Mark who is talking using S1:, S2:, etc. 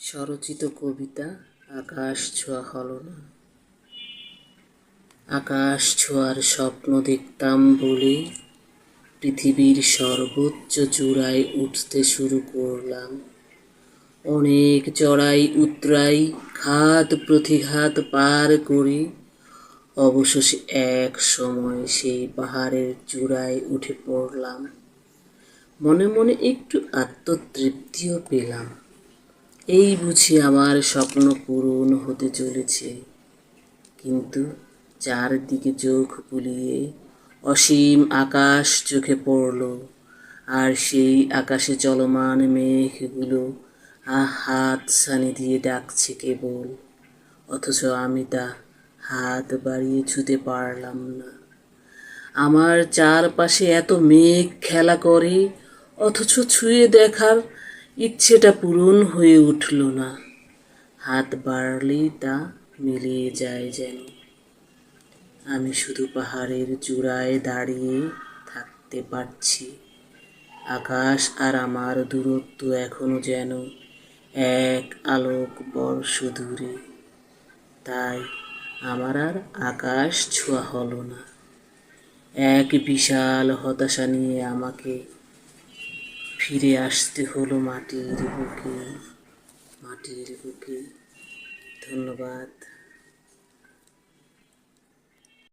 S1: স্বরচিত কবিতা আকাশ ছোঁয়া হলো না। আকাশ ছোঁয়ার স্বপ্ন দেখতাম বলে পৃথিবীর সর্বোচ্চ চূড়ায় উঠতে শুরু করলাম। অনেক চড়াই উতরাই ঘাত প্রতিঘাত পার করে অবশেষে এক সময় সেই পাহাড়ের চূড়ায় উঠে পড়লাম। মনে মনে একটু আত্মতৃপ্তিও পেলাম। এই বুঝি আমার স্বপ্ন পূরণ হতে চলেছে। কিন্তু চারদিকে চোখ বুলিয়ে অসীম আকাশ চোখে পড়ল, আর সেই আকাশে চলমান মেঘগুলো হাতছানি দিয়ে ডাকছে কেবল, অথচ আমি তা হাত বাড়িয়ে ছুঁতে পারলাম না। আমার চারপাশে এত মেঘ খেলা করে, অথচ ছুঁয়ে দেখার ইচ্ছেটা পূরণ হয়ে উঠল না। হাত বাড়লেই তা মিলিয়ে যায় যেন। আমি শুধু পাহাড়ের চূড়ায় দাঁড়িয়ে থাকতে পারছি। আকাশ আর আমার দূরত্ব এখনো যেন এক আলোক বর্ষ দূরে। তাই আমার আর আকাশ ছোঁয়া হলো না। এক বিশাল হতাশা নিয়ে আমাকে ফিরে আসতে হলো মাটির বুকে। ধন্যবাদ।